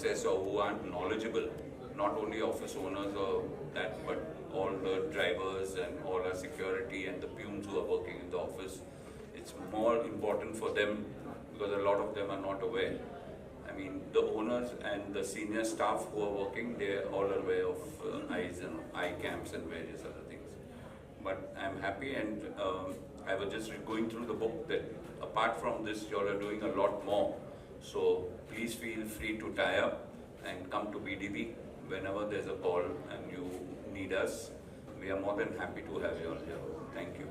access or who aren't knowledgeable, not only office owners or that, but all the drivers and all our security and the peons who are working in the office. It's more important for them because a lot of them are not aware. I mean, the owners and the senior staff who are working, they are all aware of eyes and eye camps and various other things. But I'm happy, and I was just going through the book that apart from this, you all are doing a lot more. So please feel free to tie up and come to BDB whenever there's a call and you need us. We are more than happy to have you all here. Thank you.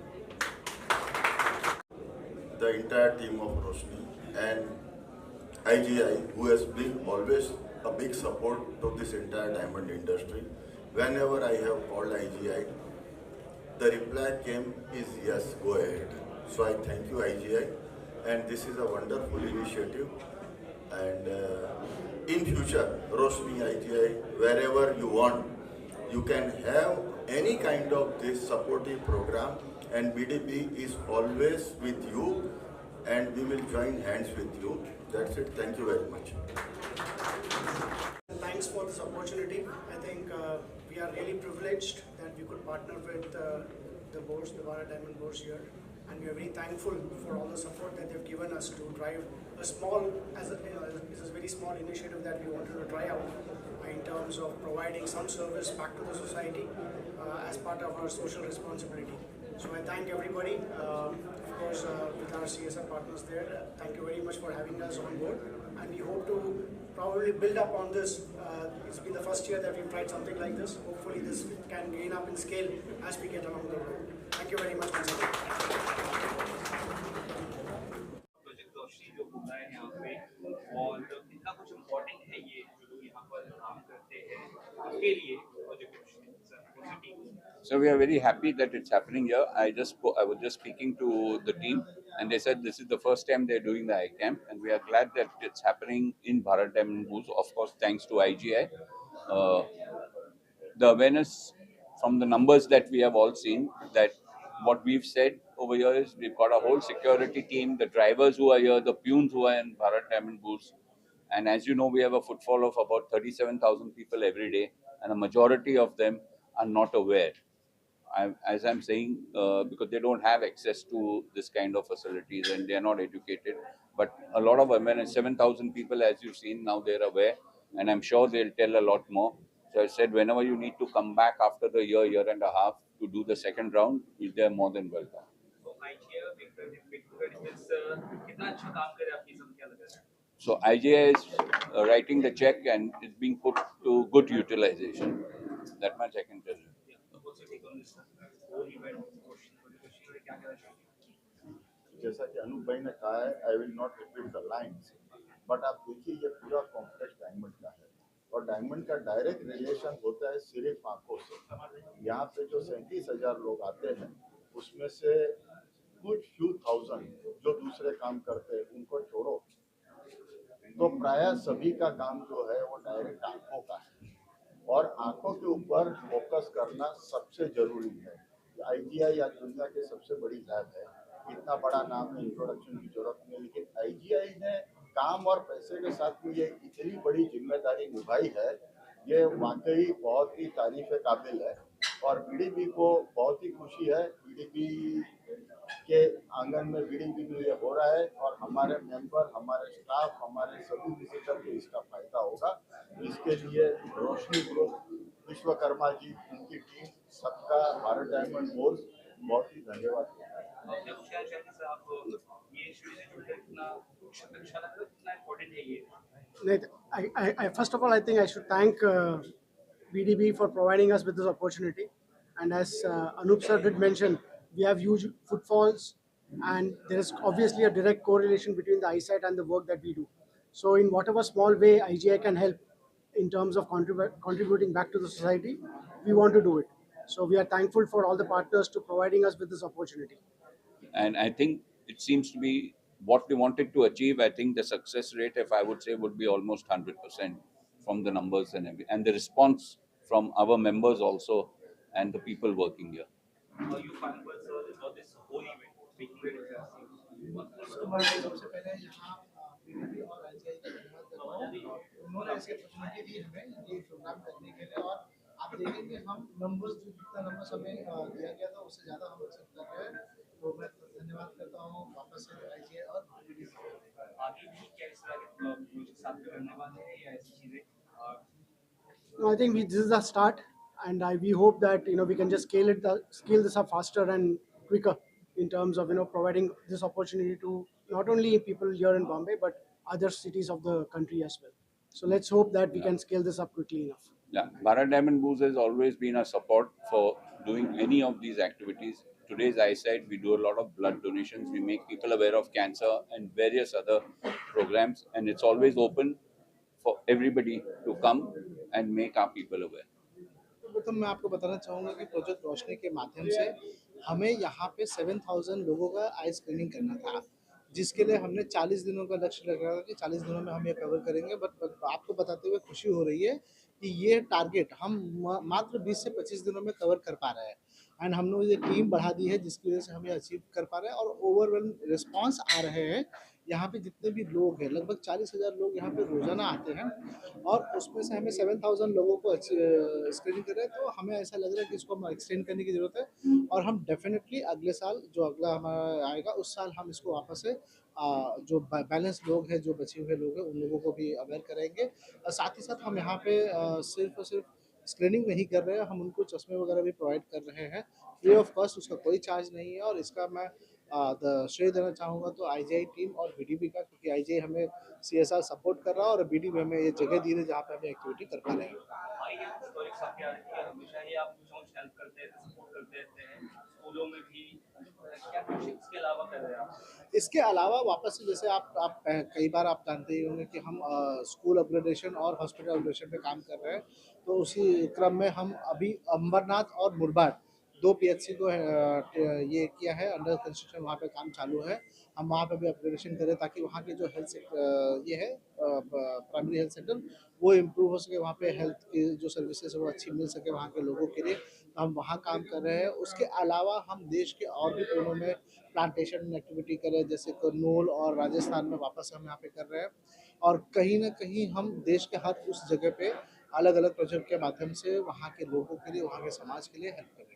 The entire team of Roshni and IGI, who has been always a big support to this entire diamond industry. Whenever I have called IGI, the reply came is yes, go ahead. So I thank you IGI, and this is a wonderful initiative. And in future, Roshni, IGI, wherever you want, you can have any kind of this supportive program, and BDB is always with you, and we will join hands with you. That's it. Thank you very much. Thanks for this opportunity. I think we are really privileged that we could partner with the boards, the Bharat Diamond boards here, and we are very thankful for all the support that they've given us to drive a small, this is a very small initiative that we wanted to try out in terms of providing some service back to the society as part of our social responsibility. So I thank everybody, of course, with our CSR partners there. Thank you very much for having us on board, and we hope to probably build up on this. It's been the first year that we've tried something like this. Hopefully this can gain up in scale as we get along the road. Thank you very much once again. Project Roshni जो हो रहा है यहाँ पे और इतना कुछ important है ये जो लोग यहाँ पर काम करते हैं उसके लिए project Roshni sir So we are very happy that it's happening here. I was just speaking to the team, and they said this is the first time they're doing the iCamp, and we are glad that it's happening in Bharat Diamond Booth. Of course, thanks to IGI. Uh, the awareness from the numbers that we have all seen, that what we've said over here is we've got a whole security team, the drivers who are here, the peons who are in Bharat Diamond Booth, and as you know, we have a footfall of about 37,000 people every day, and a majority of them are not aware. As I'm saying, because they don't have access to this kind of facilities and they are not educated. But a lot of women, 7,000 people, as you've seen, now they're aware, and I'm sure they'll tell a lot more. So I said, whenever you need to come back after the year and a half to do the second round, they're more than welcome. तो IGI इस कितना अच्छा काम करे आपकी संख्या लग रहा है So IGI is writing the check and it's being put to good utilization. That much I can tell you. जैसा कि अनूप भाई ने कहा है, I will not repeat the lines, but आप देखिए ये पूरा कॉम्प्लेक्स डायमंड का है और डायमंड का डायरेक्ट रिलेशन होता है सिर्फ आंखों से। यहाँ पे जो 37,000 लोग आते हैं उसमें से कुछ फ्यू थाउजेंड जो दूसरे काम करते हैं उनको छोड़ो तो प्राय सभी का काम जो है वो डायरेक्ट आंखों का है और आंखों के ऊपर फोकस करना सबसे जरूरी है। आईजीआई आज दुनिया के सबसे बड़ी लैब है, इतना बड़ा नाम है, इंट्रोडक्शन की जरूरत नहीं, लेकिन आईजीआई ने काम और पैसे के साथ में ये इतनी बड़ी जिम्मेदारी निभाई है, ये वाकई बहुत ही तारीफ काबिल है। और बीडीबी को बहुत ही खुशी है, बीडीबी के आंगन में बीडीबी में ये हो रहा है और हमारे मेंबर, हमारे स्टाफ, हमारे सभी विजिटर को इसका फायदा होगा। इसके लिए रोशनी ग्रुप, विश्वकर्मा जी, उनकी टीम, सबका भारत डायमंड बोर्ड बहुत ही धन्यवाद। First of all, I think I should thank BDB for providing us with this opportunity. And as Anup sir did mention, we have huge footfalls, and there is obviously a direct correlation between the eyesight and the work that we do. So in whatever small way IGI can help in terms of contributing back to the society, we want to do it. So we are thankful for all the partners to providing us with this opportunity. And I think it seems to be what we wanted to achieve. I think the success rate, if I would say, would be almost 100% from the numbers and the response from our members also and the people working here. How you find about this whole event making it सबसे पहले यहाँ BDP और IGI का धन्यवाद उन्होंने ऐसी opportunity दी हमें ये प्रोग्राम करने के लिए और आप देखेंगे हम नंबर्स जो जितना नंबर्स हमें दिया गया था उससे ज़्यादा हम एक्सेप्ट कर रहे हैं तो मैं धन्यवाद करता हूँ वापस से आईजीए और BDB को। आगे भी क्या इस तरह के प्रोजेक्ट आपके करने वाले हैं या ऐसी चीजें No, I think this is the start, and we hope that we can just scale this up faster and quicker in terms of providing this opportunity to not only people here in Bombay but other cities of the country as well. So let's hope that we can scale this up quickly enough. Yeah, Bharat Diamond Booze has always been a support for doing any of these activities. Today's eyesight, we do a lot of blood donations. We make people aware of cancer and various other programs, and it's always open for everybody to come and make our people aware. प्रथम मैं आपको बताना चाहूँगा कि project रोशनी के माध्यम से हमें यहाँ पे 7,000 लोगों का आई स्क्रीनिंग करना था जिसके लिए हमने 40 दिनों का लक्ष्य रखा था कि 40 दिनों में हम ये कवर करेंगे बट आपको बताते हुए खुशी हो रही है कि ये टारगेट हम मात्र 20 से 25 दिनों में कवर कर पा रहे हैं एंड हम लोग ये टीम बढ़ा दी है जिसकी वजह से हम ये अचीव कर पा रहे हैं और ओवरवेल रिस्पॉन्स आ रहे हैं यहाँ पे जितने भी लोग हैं लगभग 40,000 लोग यहाँ पे रोजाना आते हैं और उसमें से हमें 7,000 लोगों को स्क्रीनिंग कर रहे हैं तो हमें ऐसा लग रहा है कि इसको हम एक्सटेंड करने की ज़रूरत है और हम डेफिनेटली अगले साल जो अगला हमारा आएगा उस साल हम इसको वापस से जो बैलेंस लोग हैं जो बचे हुए लोग हैं उन लोगों को भी अवेयर करेंगे और साथ ही साथ हम यहाँ पे सिर्फ और सिर्फ स्क्रीनिंग नहीं कर रहे हैं हम उनको चश्मे वगैरह भी प्रोवाइड कर रहे हैं फ्री ऑफ कॉस्ट उसका कोई चार्ज नहीं है और इसका मैं श्रेय देना चाहूँगा तो आईजीआई टीम और बीडीबी का क्योंकि आईजीआई हमें सीएसआर सपोर्ट कर रहा है और बीडीबी हमें ये जगह दी है जहाँ पे हमें एक्टिविटी कर पा रहे हैं भाई ये प्रोजेक्ट्स आपके आने के हमेशा ही आप कुछ और हेल्प करते हैं सपोर्ट करते रहते हैं स्कूलों में भी क्या कुछ इसके अलावा कर रहे हैं आप इसके अलावा वापस से जैसे आप कई बार आप जानते ही होंगे कि हम स्कूल अपग्रेडेशन और हॉस्पिटल अपग्रेडेशन पे काम कर रहे हैं तो उसी क्रम में हम अभी अंबरनाथ और मुरबाड 2 पीएचसी को ये किया है अंडर कंस्ट्रक्शन वहाँ पे काम चालू है हम वहाँ पे भी अपग्रेडेशन करें ताकि वहाँ के जो ये है प्राइमरी हेल्थ सेंटर वो इम्प्रूव हो सके वहाँ पे हेल्थ की जो सर्विसेज है वो अच्छी मिल सके वहाँ के लोगों के लिए तो हम वहाँ काम कर रहे हैं उसके अलावा हम देश के और भी कोनों में प्लांटेशन एक्टिविटी करें जैसे करनूल और राजस्थान में वापस हम यहाँ पे कर रहे हैं और कहीं ना कहीं हम देश के हर उस जगह पे अलग अलग प्रोजेक्ट के माध्यम से वहाँ के लोगों के लिए वहाँ के समाज के लिए हेल्प कर रहे हैं